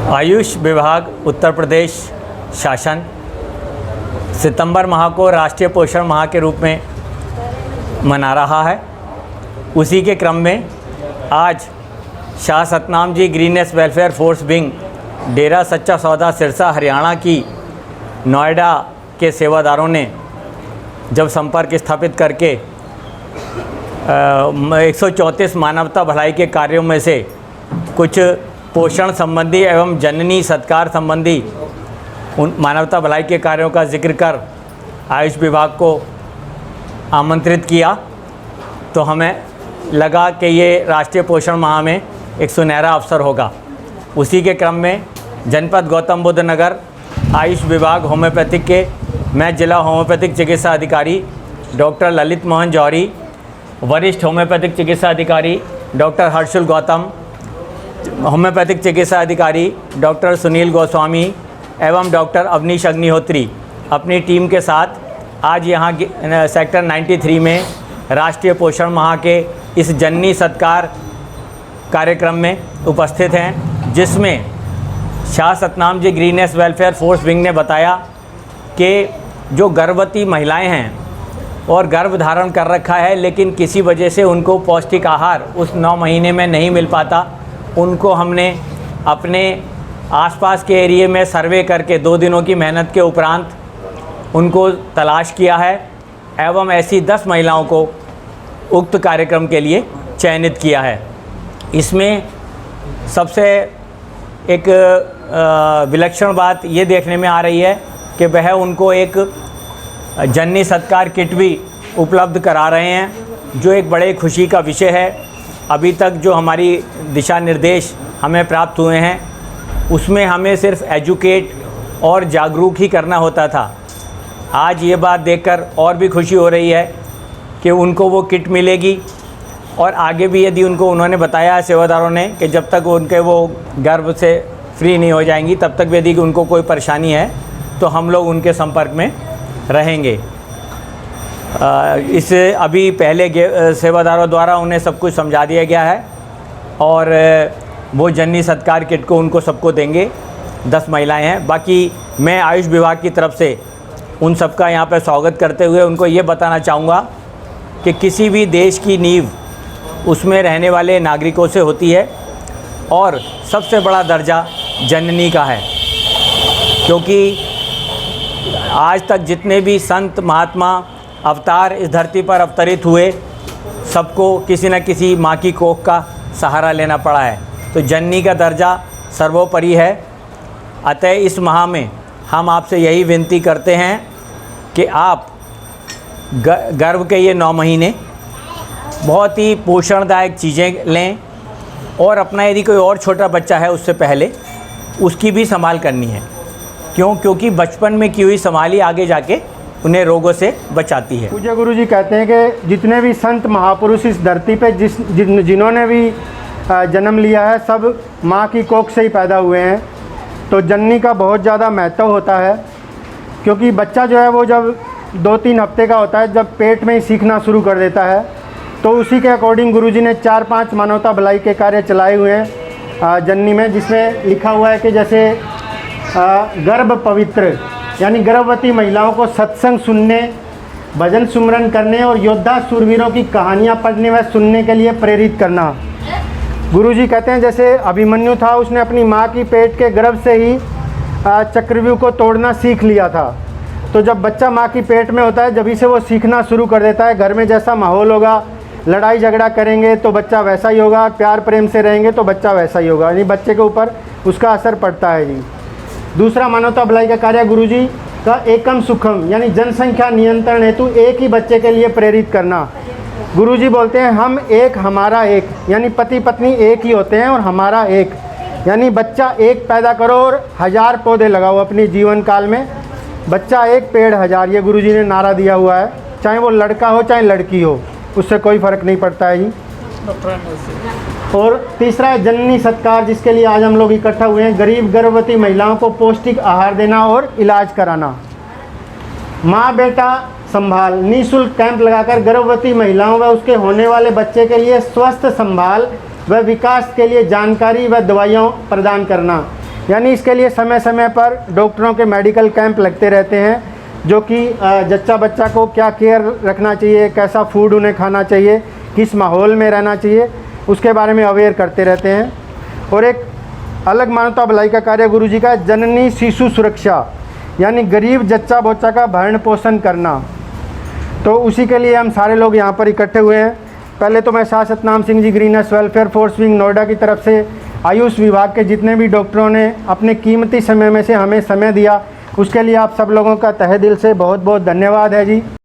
आयुष विभाग उत्तर प्रदेश शासन सितंबर माह को राष्ट्रीय पोषण माह के रूप में मना रहा है। उसी के क्रम में आज Shah Satnam ji greenish welfare force wing डेरा सच्चा सौदा सिरसा हरियाणा की नोएडा के सेवादारों ने जब संपर्क स्थापित करके 134 मानवता भलाई के कार्यों में से कुछ पोषण संबंधी एवं जननी सत्कार संबंधी उन मानवता भलाई के कार्यों का जिक्र कर आयुष विभाग को आमंत्रित किया, तो हमें लगा कि ये राष्ट्रीय पोषण माह में एक सुनहरा अवसर होगा। उसी के क्रम में जनपद गौतम बुद्ध नगर आयुष विभाग होम्योपैथिक के मैं जिला होम्योपैथिक चिकित्सा अधिकारी डॉक्टर ललित मोहन जौहरी, वरिष्ठ होम्योपैथिक चिकित्सा अधिकारी डॉक्टर हर्षुल गौतम, होम्योपैथिक चिकित्सा अधिकारी डॉक्टर सुनील गोस्वामी एवं डॉक्टर अवनीश अग्निहोत्री अपनी टीम के साथ आज यहाँ सेक्टर 93 में राष्ट्रीय पोषण माह के इस जननी सत्कार कार्यक्रम में उपस्थित हैं, जिसमें Shah Satnam ji greenish welfare force wing ने बताया कि जो गर्भवती महिलाएं हैं और गर्भ धारण कर रखा है लेकिन किसी वजह से उनको पौष्टिक आहार उस 9 महीने में नहीं मिल पाता, उनको हमने अपने आसपास के एरिए में सर्वे करके 2 दिनों की मेहनत के उपरांत उनको तलाश किया है एवं ऐसी 10 महिलाओं को उक्त कार्यक्रम के लिए चयनित किया है। इसमें सबसे एक विलक्षण बात ये देखने में आ रही है कि वह उनको एक जननी सत्कार किट भी उपलब्ध करा रहे हैं, जो एक बड़े खुशी का विषय है। अभी तक जो हमारी दिशा निर्देश हमें प्राप्त हुए हैं उसमें हमें सिर्फ एजुकेट और जागरूक ही करना होता था। आज ये बात देखकर और भी खुशी हो रही है कि उनको वो किट मिलेगी और आगे भी यदि उन्होंने बताया सेवादारों ने कि जब तक उनके वो गर्भ से फ्री नहीं हो जाएंगी तब तक यदि उनको कोई परेशानी है तो हम लोग उनके संपर्क में रहेंगे। इस अभी पहले सेवादारों द्वारा उन्हें सब कुछ समझा दिया गया है और वो जननी सत्कार किट को उनको सबको देंगे। 10 महिलाएं हैं। बाकी मैं आयुष विभाग की तरफ से उन सबका यहाँ पर स्वागत करते हुए उनको ये बताना चाहूँगा कि किसी भी देश की नींव उसमें रहने वाले नागरिकों से होती है और सबसे बड़ा दर्जा जननी का है, क्योंकि आज तक जितने भी संत महात्मा अवतार इस धरती पर अवतरित हुए सबको किसी न किसी माँ की कोख का सहारा लेना पड़ा है, तो जननी का दर्जा सर्वोपरि है। अतः इस माह में हम आपसे यही विनती करते हैं कि आप गर्भ के ये 9 महीने बहुत ही पोषणदायक चीज़ें लें और अपना यदि कोई और छोटा बच्चा है उससे पहले उसकी भी संभाल करनी है। क्योंकि बचपन में की हुई संभाल ही आगे जाके उन्हें रोगों से बचाती है। पूज्य गुरु जी कहते हैं कि जितने भी संत महापुरुष इस धरती पे जिन्होंने भी जन्म लिया है सब माँ की कोख से ही पैदा हुए हैं, तो जननी का बहुत ज़्यादा महत्व होता है। क्योंकि बच्चा जो है वो जब 2-3 हफ्ते का होता है, जब पेट में ही सीखना शुरू कर देता है, तो उसी के अकॉर्डिंग गुरुजी ने 4-5 मानवता भलाई के कार्य चलाए हुए हैं जननी में, जिसमें लिखा हुआ है कि जैसे गर्भ पवित्र यानी गर्भवती महिलाओं को सत्संग सुनने, भजन सुमरन करने और योद्धा सूरवीरों की कहानियाँ पढ़ने व सुनने के लिए प्रेरित करना। गुरुजी कहते हैं जैसे अभिमन्यु था, उसने अपनी माँ की पेट के गर्भ से ही चक्रव्यूह को तोड़ना सीख लिया था। तो जब बच्चा माँ की पेट में होता है जब से वो सीखना शुरू कर देता है। घर में जैसा माहौल होगा, लड़ाई झगड़ा करेंगे तो बच्चा वैसा ही होगा, प्यार प्रेम से रहेंगे तो बच्चा वैसा ही होगा, यानी बच्चे के ऊपर उसका असर पड़ता है जी। दूसरा मानवता भलाई का कार्य गुरुजी का एकम सुखम यानी जनसंख्या नियंत्रण हेतु एक ही बच्चे के लिए प्रेरित करना। गुरुजी बोलते हैं हम एक हमारा एक, यानी पति पत्नी एक ही होते हैं और हमारा एक, यानी बच्चा एक पैदा करो और 1000 पौधे लगाओ अपनी जीवन काल में। बच्चा एक पेड़ 1000, ये गुरुजी ने नारा दिया हुआ है। चाहे वो लड़का हो चाहे लड़की हो, उससे कोई फ़र्क नहीं पड़ता है जी। और तीसरा है जननी सत्कार, जिसके लिए आज हम लोग इकट्ठा हुए हैं। गरीब गर्भवती महिलाओं को पौष्टिक आहार देना और इलाज कराना। माँ बेटा संभाल निःशुल्क कैंप लगाकर गर्भवती महिलाओं व उसके होने वाले बच्चे के लिए स्वस्थ संभाल व विकास के लिए जानकारी व दवाइयाँ प्रदान करना। यानी इसके लिए समय समय पर डॉक्टरों के मेडिकल कैंप लगते रहते हैं, जो कि जच्चा बच्चा को क्या केयर रखना चाहिए, कैसा फूड उन्हें खाना चाहिए, किस माहौल में रहना चाहिए, उसके बारे में अवेयर करते रहते हैं। और एक अलग मानवता भलाई का कार्य गुरुजी का जननी शिशु सुरक्षा, यानी गरीब जच्चा बच्चा का भरण पोषण करना। तो उसी के लिए हम सारे लोग यहाँ पर इकट्ठे हुए हैं। पहले तो मैं Shah Satnam Singh ji greens welfare force wing Noida की तरफ से आयुष विभाग के जितने भी डॉक्टरों ने अपने कीमती समय में से हमें समय दिया, उसके लिए आप सब लोगों का तहे दिल से बहुत बहुत धन्यवाद है जी।